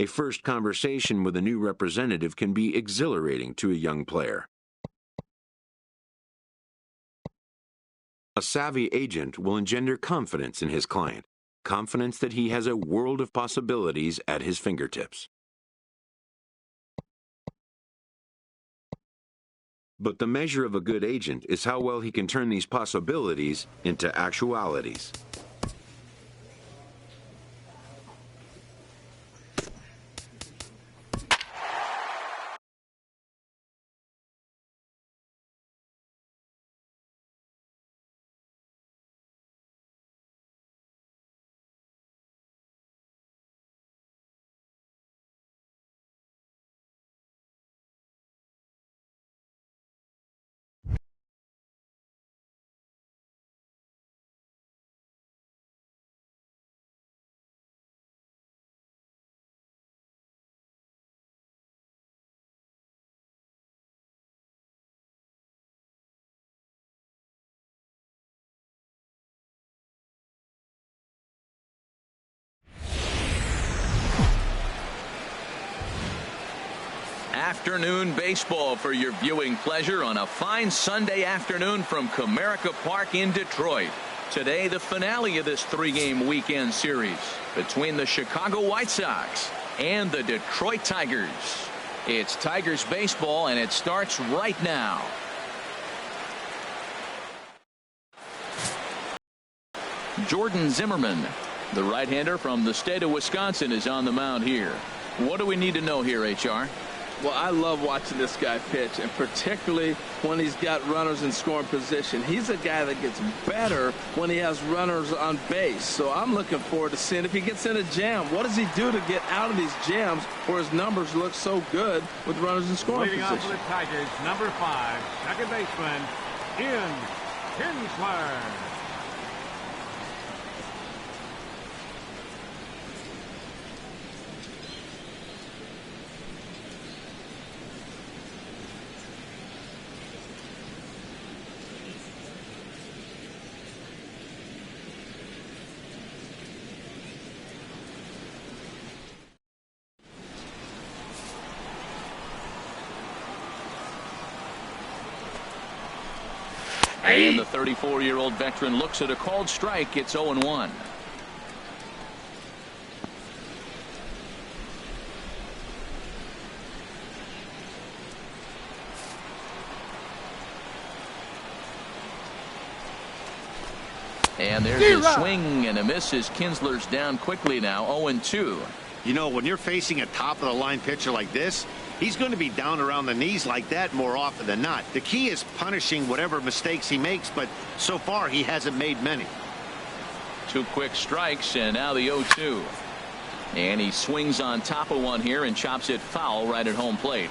A first conversation with a new representative can be exhilarating to a young player. A savvy agent will engender confidence in his client, confidence that he has a world of possibilities at his fingertips. But the measure of a good agent is how well he can turn these possibilities into actualities. Afternoon baseball for your viewing pleasure on a fine Sunday afternoon from Comerica Park in Detroit. Today, the finale of this three-game weekend series between the Chicago White Sox and the Detroit Tigers. It's Tigers baseball, and it starts right now. Jordan Zimmerman, the right-hander from the state of Wisconsin, is on the mound here. What do we need to know here, HR? Well, I love watching this guy pitch, and particularly when he's got runners in scoring position. He's a guy that gets better when he has runners on base. So I'm looking forward to seeing if he gets in a jam. What does he do to get out of these jams where his numbers look so good with runners in scoring Leading position? off for the Tigers, number 5, second baseman, Ian Kinsler. And the 34-year-old veteran looks at a called strike. It's 0-1. And there's a swing and a miss as Kinsler's down quickly now. 0-2. You know, when you're facing a top-of-the-line pitcher like this, he's going to be down around the knees like that more often than not. The key is punishing whatever mistakes he makes, but so far he hasn't made many. 2 quick strikes, and now the 0-2. And he swings on top of one here and chops it foul right at home plate.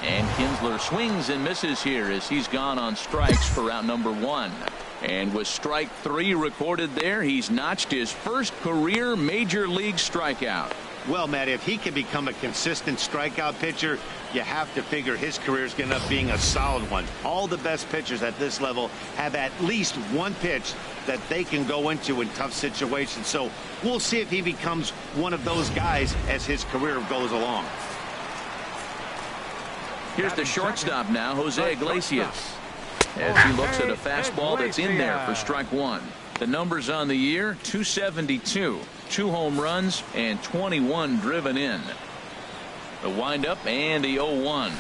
And Kinsler swings and misses here as he's gone on strikes for out number 1. And with strike 3 recorded there, he's notched his first career major league strikeout. Well, Matt, if he can become a consistent strikeout pitcher, you have to figure his career is going to end up being a solid one. All the best pitchers at this level have at least one pitch that they can go into in tough situations. So we'll see if he becomes one of those guys as his career goes along. Here's the shortstop now, Jose Iglesias, as he looks at a fastball that's in there for strike 1. The numbers on the year: 272, 2 home runs, and 21 driven in. The windup and the 0-1.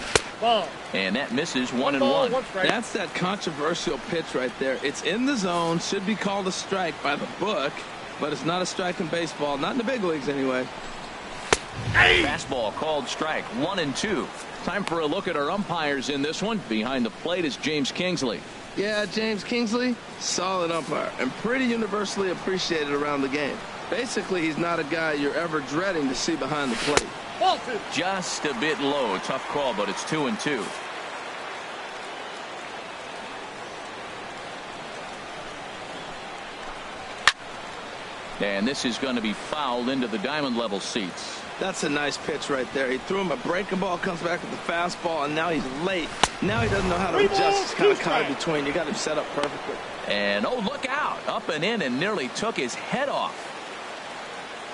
And that misses 1-1. That's that controversial pitch right there. It's in the zone, should be called a strike by the book, but it's not a strike in baseball, not in the big leagues anyway. Fastball called strike, 1-2. Time for a look at our umpires in this one. Behind the plate is James Kingsley. Yeah, James Kingsley, solid umpire and pretty universally appreciated around the game. Basically, he's not a guy you're ever dreading to see behind the plate. Just a bit low. Tough call, but it's 2-2. And this is going to be fouled into the diamond level seats. That's a nice pitch right there. He threw him a breaking ball, comes back with the fastball, and now he's late. Now he doesn't know how to adjust. He's kind of caught in between. You got him set up perfectly. And oh, look out. Up and in and nearly took his head off.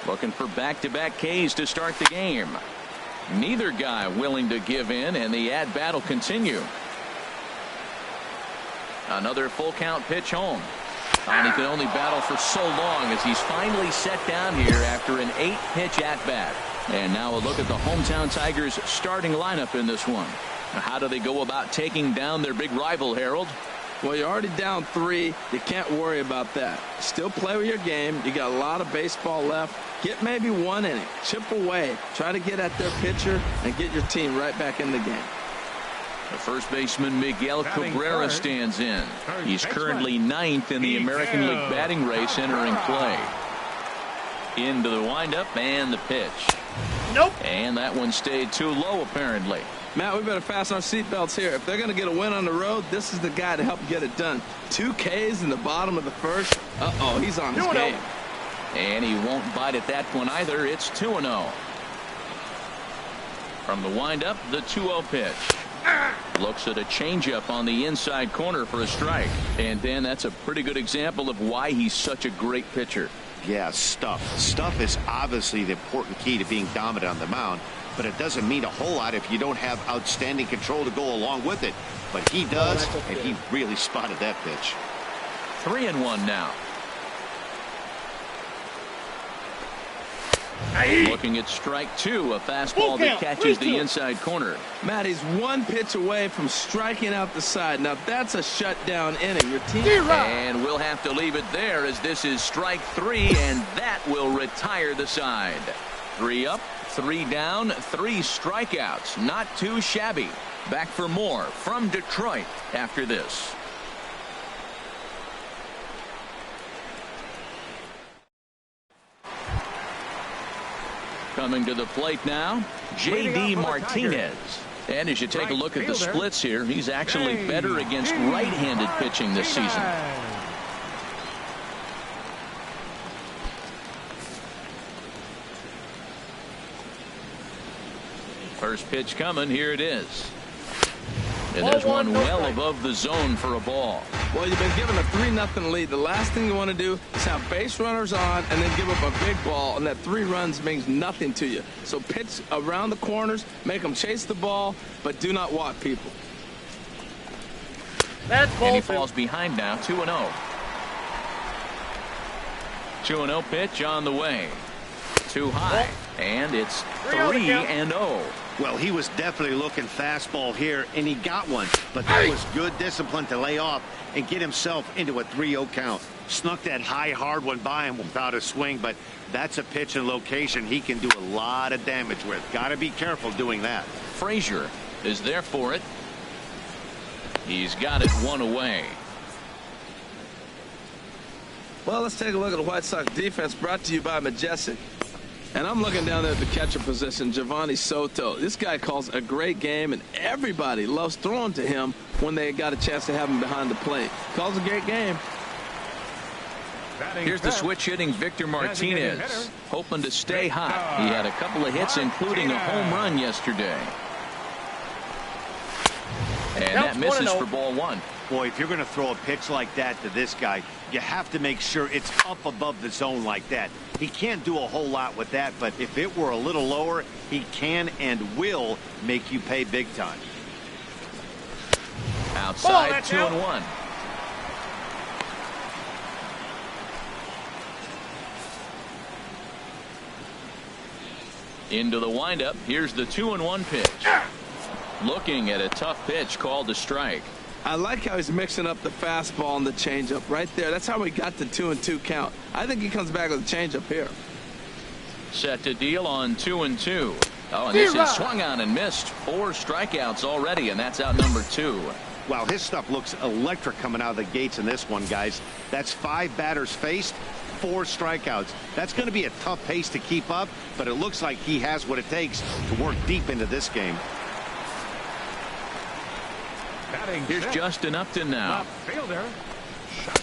Looking for back-to-back Ks to start the game. Neither guy willing to give in, and the at-bat will continue. Another full count pitch home. And he can only battle for so long as he's finally set down here after an 8-pitch at-bat. And now a look at the hometown Tigers starting lineup in this one. How do they go about taking down their big rival, Harold? Well, you're already down 3. You can't worry about that. Still play with your game. You got a lot of baseball left. Get maybe 1 inning. Chip away. Try to get at their pitcher and get your team right back in the game. The first baseman Miguel Cabrera stands in. He's currently 9th in the American League batting race entering play. Into the windup and the pitch. Nope. And that one stayed too low apparently. Matt, we better fasten our seatbelts here. If they're going to get a win on the road, this is the guy to help get it done. 2 Ks in the bottom of the first. Uh-oh, he's on his game. And he won't bite at that one either. It's 2-0. From the windup, the 2-0 pitch. Looks at a changeup on the inside corner for a strike. And Dan, that's a pretty good example of why he's such a great pitcher. Yeah, stuff. Stuff is obviously the important key to being dominant on the mound, but it doesn't mean a whole lot if you don't have outstanding control to go along with it. But he does, and he really spotted that pitch. 3-1 now. Looking at strike 2, a fastball that catches the inside corner. Matt, he's 1 pitch away from striking out the side. Now that's a shutdown inning. Your team. And we'll have to leave it there as this is strike 3, and that will retire the side. 3 up, 3 down, 3 strikeouts. Not too shabby. Back for more from Detroit after this. Coming to the plate now, J.D. Martinez. And as you take a look at the splits here, he's actually better against right-handed pitching this season. First pitch coming. Here it is. And there's one well above the zone for a ball. Well, you've been given a 3-0 lead. The last thing you want to do is have base runners on and then give up a big ball, and that 3 runs means nothing to you. So pitch around the corners, make them chase the ball, but do not walk people. And he falls behind now, 2-0. 2-0 pitch on the way. Too high, and it's 3-0. Well, he was definitely looking fastball here, and he got one. But that was good discipline to lay off and get himself into a 3-0 count. Snuck that high, hard one by him without a swing, but that's a pitch and location he can do a lot of damage with. Got to be careful doing that. Frazier is there for it. He's got it 1 away. Well, let's take a look at the White Sox defense brought to you by Majestic. And I'm looking down there at the catcher position, Giovanni Soto. This guy calls a great game, and everybody loves throwing to him when they got a chance to have him behind the plate. Calls a great game. Here's the switch hitting Victor Martinez, hoping to stay hot. He had a couple of hits, including a home run yesterday. And that misses for ball 1. Boy, if you're going to throw a pitch like that to this guy, you have to make sure it's up above the zone like that. He can't do a whole lot with that, but if it were a little lower, he can and will make you pay big time. Outside, 2-1. Into the windup. Here's the 2-1 pitch. Looking at a tough pitch called a strike. I like how he's mixing up the fastball and the changeup right there. That's how we got the 2-2 count. I think he comes back with a changeup here. Set to deal on 2-2. Oh, and this is swung on and missed. 4 strikeouts already, and that's out number 2. Wow, his stuff looks electric coming out of the gates in this one, guys. That's 5 batters faced, 4 strikeouts. That's going to be a tough pace to keep up, but it looks like he has what it takes to work deep into this game. Here's Justin Upton now.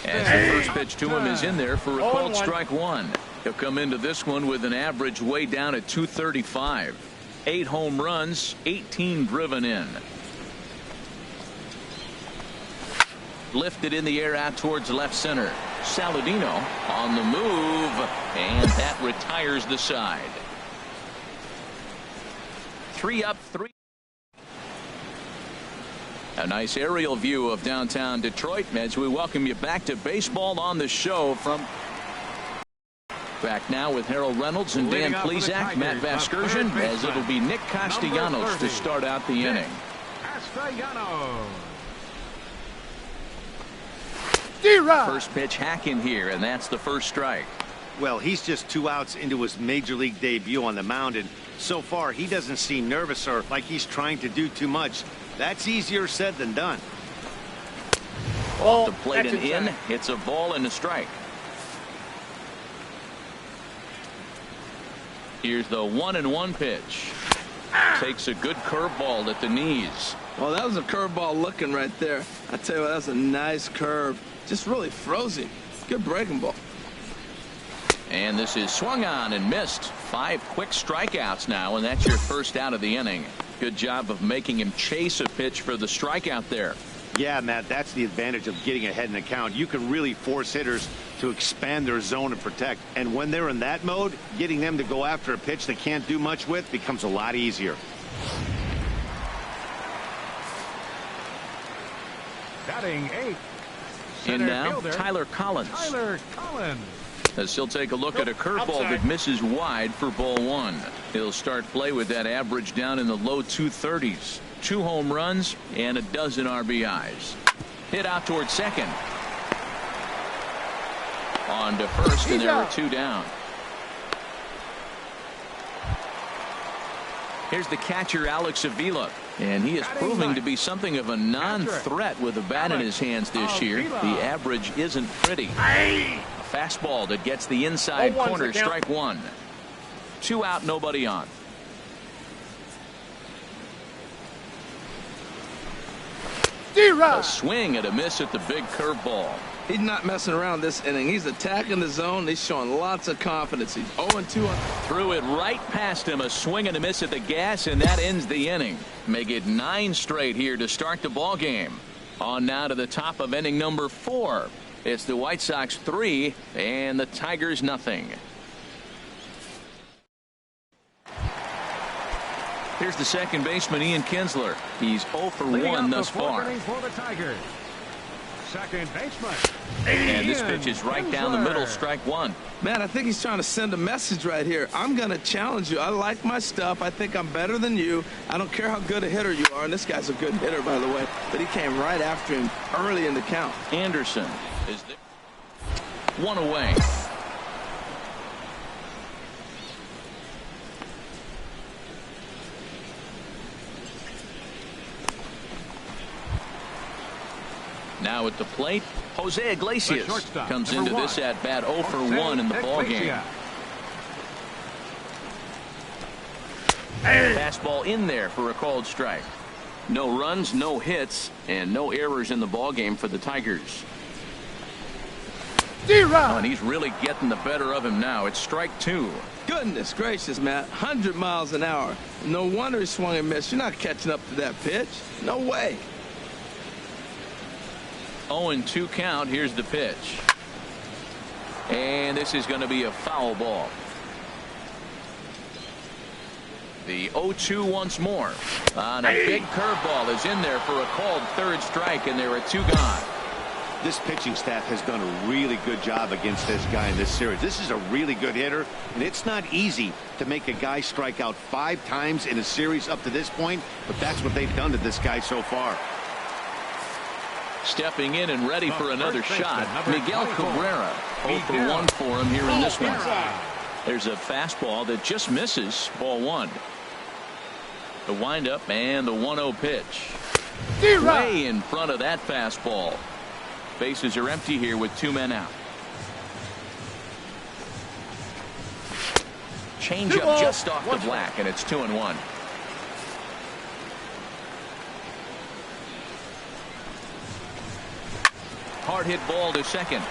As the first pitch to him is in there for a called strike 1. He'll come into this one with an average way down at 235. 8 home runs, 18 driven in. Lifted in the air out towards left center. Saladino on the move, and that retires the side. 3 up, 3. A nice aerial view of downtown Detroit as we welcome you back to baseball on the show from back now with Harold Reynolds and Dan Plesac, Matt Vasgersian, as it'll be Nick Castellanos to start out the inning. Castellanos. First pitch hack in here, and that's the first strike. Well, he's just 2 outs into his major league debut on the mound, and so far he doesn't seem nervous or like he's trying to do too much. That's easier said than done. Off the plate and in. It's a ball and a strike. Here's the 1-1 pitch. Takes a good curveball at the knees. Well, that was a curveball looking right there. I tell you what, that's a nice curve. Just really froze him. Good breaking ball. And this is swung on and missed. 5 quick strikeouts now, and that's your first out of the inning. Good job of making him chase a pitch for the strikeout there. Yeah, Matt, that's the advantage of getting ahead in the count. You can really force hitters to expand their zone and protect. And when they're in that mode, getting them to go after a pitch they can't do much with becomes a lot easier. Batting 8. And now fielder, Tyler Collins. Tyler Collins. As he'll take a look at a curveball that misses wide for ball 1. He'll start play with that average down in the low 230s. 2 home runs and a dozen RBIs. Hit out towards second. On to first, and there are 2 down. Here's the catcher, Alex Avila, and he is proving to be something of a non-threat with a bat in his hands this year. The average isn't pretty. A fastball that gets the inside corner, strike 1. 2 out, nobody on. A swing and a miss at the big curveball. He's not messing around this inning. He's attacking the zone. He's showing lots of confidence. He's 0-2. Threw it right past him. A swing and a miss at the gas, and that ends the inning. Make it 9 straight here to start the ball game. On now to the top of inning number 4. It's the White Sox 3 and the Tigers nothing. Here's the second baseman, Ian Kinsler. He's 0 for 1 thus far. For the Tigers. Second baseman. And this pitch is right down the middle, strike 1. Man, I think he's trying to send a message right here. I'm going to challenge you. I like my stuff. I think I'm better than you. I don't care how good a hitter you are. And this guy's a good hitter, by the way. But he came right after him early in the count. Anderson is there. 1 away. Now at the plate, Jose Iglesias comes into this at bat 0 for 1 in the ball game. Fastball in there for a called strike. No runs, no hits, and no errors in the ball game for the Tigers. Oh, and he's really getting the better of him now. It's strike 2. Goodness gracious, Matt. 100 miles an hour. No wonder he swung and missed. You're not catching up to that pitch. No way. 0-2 count. Here's the pitch. And this is going to be a foul ball. The 0-2 once more. On a big curveball is in there for a called third strike, and there are 2 gone. This pitching staff has done a really good job against this guy in this series. This is a really good hitter, and it's not easy to make a guy strike out 5 times in a series up to this point, but that's what they've done to this guy so far. Stepping in and ready for another shot, Miguel Cabrera. 0 for 1 for him here in this one. There's a fastball that just misses, ball 1. The windup and the 1-0 pitch. Way in front of that fastball. Bases are empty here with 2 men out. Changeup just off the black, and it's 2-1. Hard hit ball to second.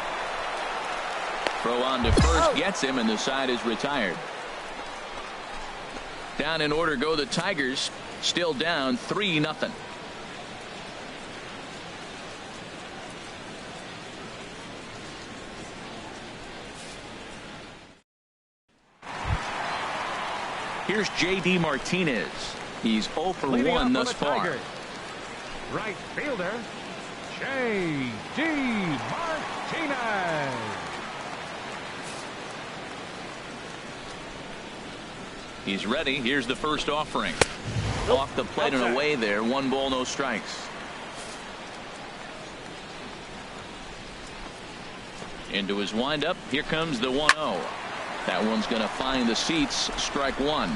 Throw on to first gets him, and the side is retired. Down in order go the Tigers, still down 3-0. Here's J.D. Martinez. He's 0 for 1 thus far. Right fielder, J.D. Martinez. He's ready. Here's the first offering. Off the plate and away there. 1 ball, no strikes. Into his windup. Here comes the 1-0. That one's going to find the seats. Strike 1.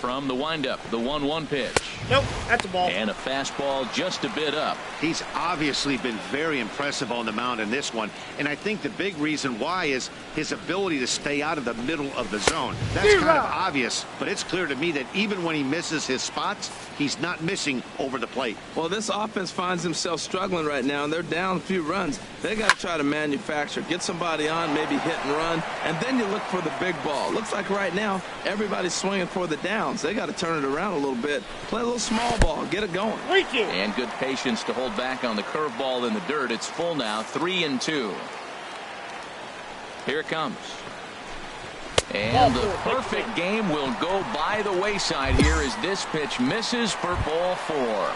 From the windup, the 1-1 pitch. Nope, that's a ball. And a fastball just a bit up. He's obviously been very impressive on the mound in this one, and I think the big reason why is his ability to stay out of the middle of the zone. That's kind of obvious, but it's clear to me that even when he misses his spots, he's not missing over the plate. Well, this offense finds himself struggling right now, and they're down a few runs. They got to try to manufacture, get somebody on, maybe hit and run, and then you look for the big ball. Looks like right now everybody's swinging for the downs. They got to turn it around a little bit, play a little small ball, get it going. And good patience to hold back on the curveball in the dirt. It's full now, 3-2. Here it comes. And the perfect game will go by the wayside here as this pitch misses for ball 4.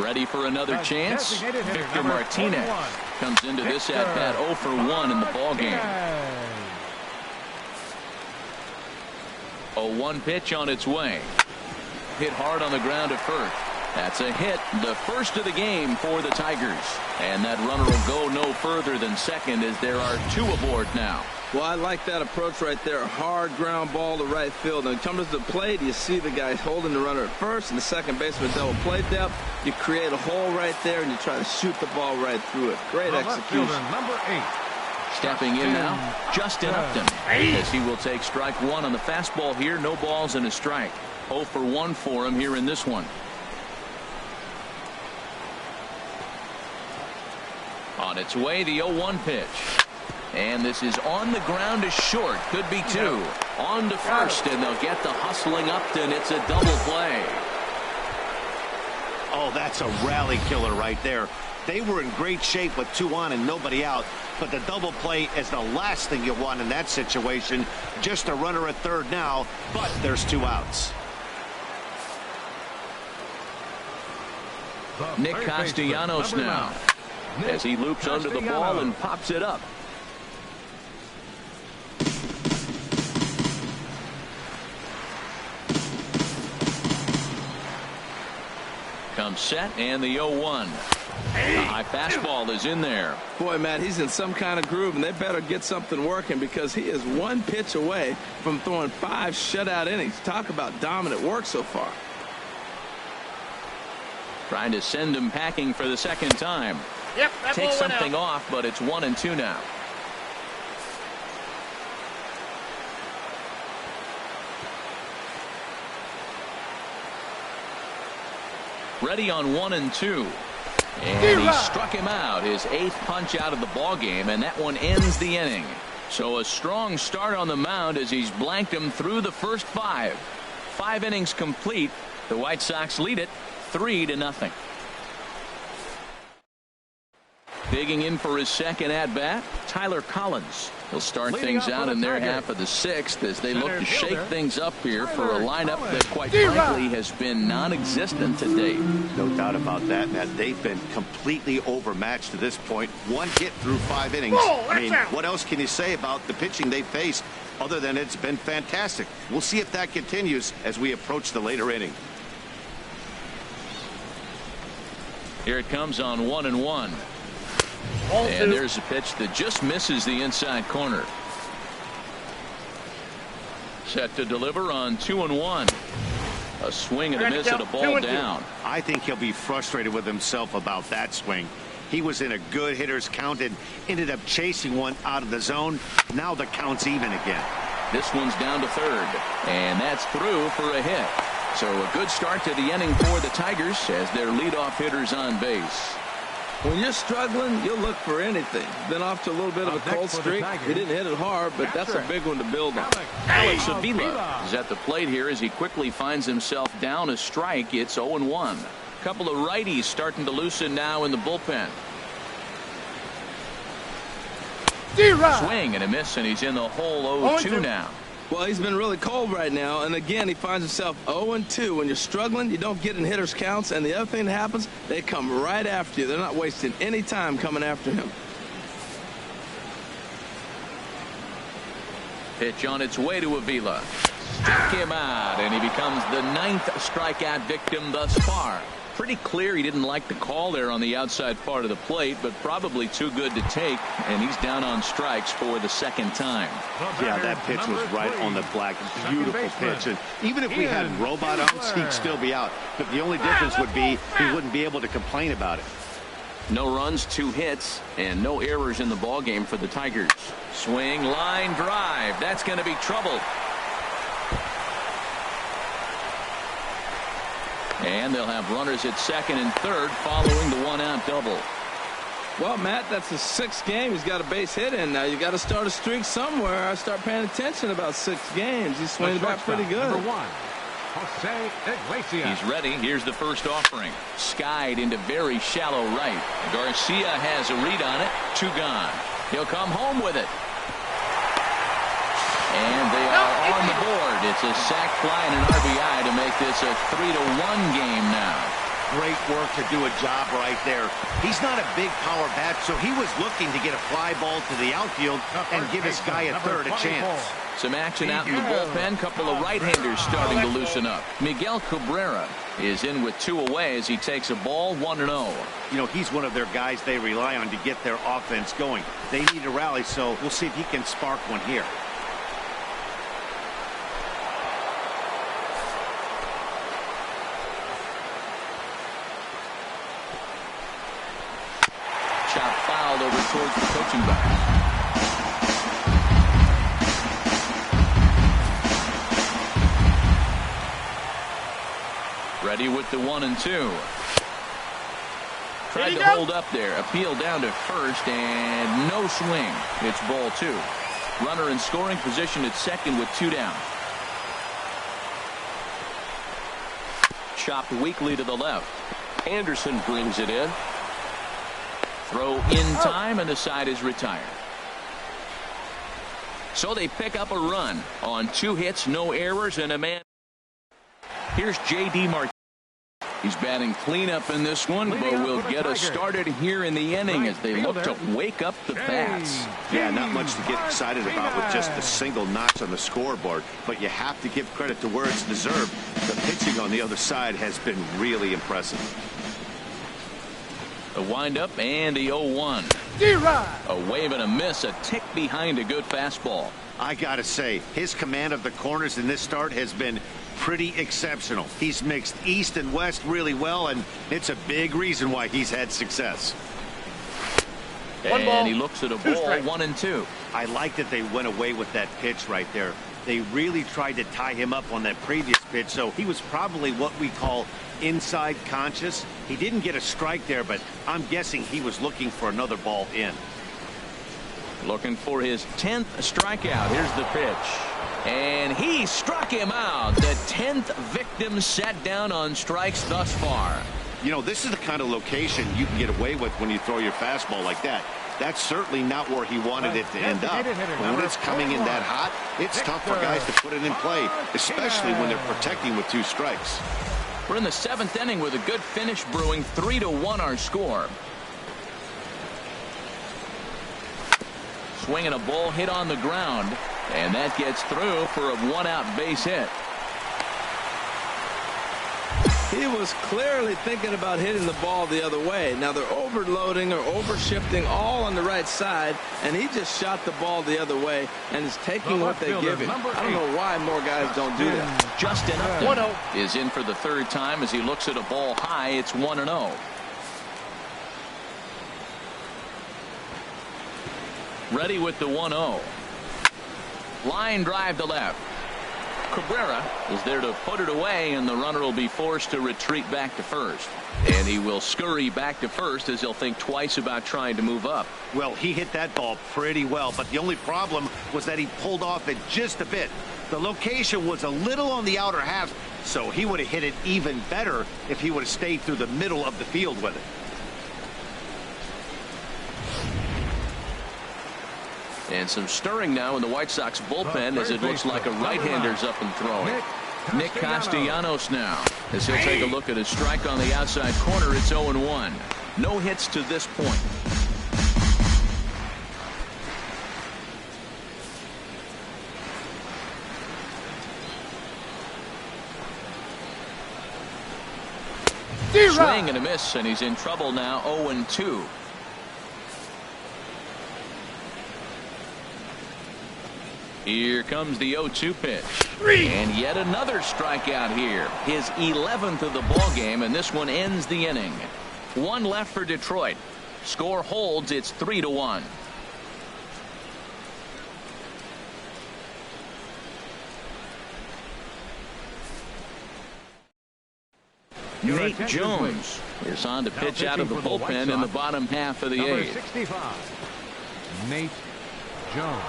Ready for another chance. Victor Martinez comes into this at bat 0 for 1 in the ball game. 0-1 pitch on its way. Hit hard on the ground at first. That's a hit, the first of the game for the Tigers. And that runner will go no further than second as there are 2 aboard now. Well, I like that approach right there. Hard ground ball to right field. And comes to the plate, you see the guy holding the runner at first, and the second baseman double play depth. You create a hole right there, and you try to shoot the ball right through it. Great execution. Number 8. Stepping in now, Justin Upton, as he will take strike 1 on the fastball here. No balls and a strike. 0 for 1 for him here in this one. On its way, the 0-1 pitch. And this is on the ground to short. Could be 2. On to first, and they'll get the hustling Upton. It's a double play. Oh, that's a rally killer right there. They were in great shape with 2 on and nobody out, but the double play is the last thing you want in that situation. Just a runner at third now, but there's 2 outs. Nick Castellanos now, as he loops under the ball and pops it up. Comes set, and the 0-1. The high fastball is in there. Boy, Matt, he's in some kind of groove, and they better get something working because he is 1 pitch away from throwing 5 shutout innings. Talk about dominant work so far. Trying to send him packing for the second time. Yep, that Takes ball went something out. off, but it's 1-2 now. Ready on 1-2. And he struck him out, his 8th punch out of the ball game, and that one ends the inning. So a strong start on the mound as he's blanked him through the first 5. 5 innings complete. The White Sox lead it 3-0. Digging in for his second at bat, Tyler Collins. He'll start things out in their half of the 6th as they look to shake things up here for a lineup that quite frankly has been non-existent to date. No doubt about that, Matt. They've been completely overmatched to this point. 1 hit through 5 innings. I mean, what else can you say about the pitching they faced other than it's been fantastic? We'll see if that continues as we approach the later inning. Here it comes on 1-1. And there's a pitch that just misses the inside corner. Set to deliver on 2-1. A swing and a miss at a ball down. I think he'll be frustrated with himself about that swing. He was in a good hitter's count and ended up chasing one out of the zone. Now the count's even again. This one's down to third, and that's through for a hit. So a good start to the inning for the Tigers as their leadoff hitters on base. When you're struggling, you'll look for anything. Been off to a little bit of a cold streak. He didn't hit it hard, but that's a big one to build on. Alex Avila is at the plate here as he quickly finds himself down a strike. It's 0-1. A couple of righties starting to loosen now in the bullpen. Swing and a miss, and he's in the hole 0-2 now. Well, he's been really cold right now, and again, he finds himself 0-2. When you're struggling, you don't get in hitters' counts, and the other thing that happens, they come right after you. They're not wasting any time coming after him. Pitch on its way to Avila. Struck him out, and he becomes the 9th strikeout victim thus far. Pretty clear he didn't like the call there on the outside part of the plate, but probably too good to take, and he's down on strikes for the second time. Yeah, that pitch was right on the black. Beautiful pitch. And even if we had robot outs, he'd still be out. But the only difference would be he wouldn't be able to complain about it. No runs, 2 hits, and no errors in the ballgame for the Tigers. Swing, line drive. That's going to be trouble. And they'll have runners at second and third following the 1-out double. Well, Matt, that's the 6th game. He's got a base hit in now. You got to start a streak somewhere. I start paying attention about 6 games. He's swinging back pretty good. Number 1, Jose Iglesias. He's ready. Here's the first offering. Skied into very shallow right. Garcia has a read on it. 2 gone. He'll come home with it. And they are on the board. It's a sac fly and an RBI to make this a 3-1 game now. Great work to do a job right there. He's not a big power bat, so he was looking to get a fly ball to the outfield and give his guy a third a chance. Some action out in the bullpen. Couple of right-handers starting to loosen up. Miguel Cabrera is in with 2 away as he takes a ball 1-0. You know, he's one of their guys they rely on to get their offense going. They need a rally, so we'll see if he can spark one here. Chop fouled over towards the coaching box. Ready with the 1-2. Tried to hold up there. Appeal down to first and no swing. It's ball 2. Runner in scoring position at second with 2 down. Chopped weakly to the left. Anderson brings it in. Throw in time, and the side is retired. So they pick up a run on 2 hits, no errors, and a man. Here's J.D. Martinez. He's batting cleanup in this one, but will get us started here in the inning as they look to wake up the bats. Yeah, not much to get excited about with just a single notch on the scoreboard, but you have to give credit to where it's deserved. The pitching on the other side has been really impressive. A windup and the 0-1. A wave and a miss, a tick behind a good fastball. I gotta say, his command of the corners in this start has been pretty exceptional. He's mixed east and west really well, and it's a big reason why he's had success. And he looks at a ball, 1-2. I like that they went away with that pitch right there. They really tried to tie him up on that previous pitch, so he was probably what we call inside conscious. He didn't get a strike there, but I'm guessing he was looking for another ball in. Looking for his 10th strikeout. Here's the pitch. And he struck him out. The 10th victim set down on strikes thus far. You know, this is the kind of location you can get away with when you throw your fastball like that. That's certainly not where he wanted it to end up. But when it's coming in that hot, it's tough for guys to put it in play, especially when they're protecting with 2 strikes. We're in the 7th inning with a good finish brewing. 3-1 our score. Swinging a ball hit on the ground, and that gets through for a 1-out base hit. He was clearly thinking about hitting the ball the other way. Now they're overloading or overshifting all on the right side, and he just shot the ball the other way and is taking what they give him. I don't know why more guys don't do that. Justin Upton is in for the 3rd time as he looks at a ball high. It's 1-0. Ready with the 1-0. Line drive to left. Cabrera is there to put it away, and the runner will be forced to retreat back to first. And he will scurry back to first as he'll think twice about trying to move up. Well, he hit that ball pretty well, but the only problem was that he pulled off it just a bit. The location was a little on the outer half, so he would have hit it even better if he would have stayed through the middle of the field with it. And some stirring now in the White Sox bullpen as it looks like a right-hander's up and throwing. Nick Castellanos now as he'll take a look at his strike on the outside corner. It's 0-1. No hits to this point. Swing and a miss, and he's in trouble now. 0-2. Here comes the 0-2 pitch. And yet another strikeout here. His 11th of the ball game, and this one ends the inning. One left for Detroit. Score holds. It's 3-1. Nate Jones is on to pitch out of the bullpen in the bottom half of the eighth. 65, Nate Jones.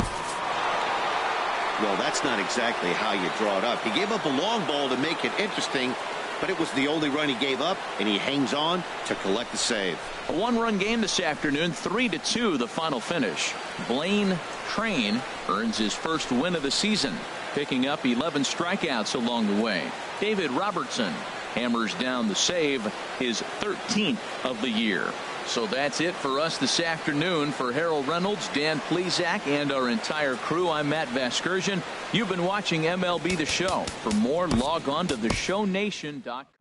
Well, that's not exactly how you draw it up. He gave up a long ball to make it interesting, but it was the only run he gave up, and he hangs on to collect the save. A one-run game this afternoon, 3-2 the final finish. Blaine Train earns his first win of the season, picking up 11 strikeouts along the way. David Robertson hammers down the save, his 13th of the year. So that's it for us this afternoon. For Harold Reynolds, Dan Plesac, and our entire crew, I'm Matt Vasgersian. You've been watching MLB The Show. For more, log on to theshownation.com.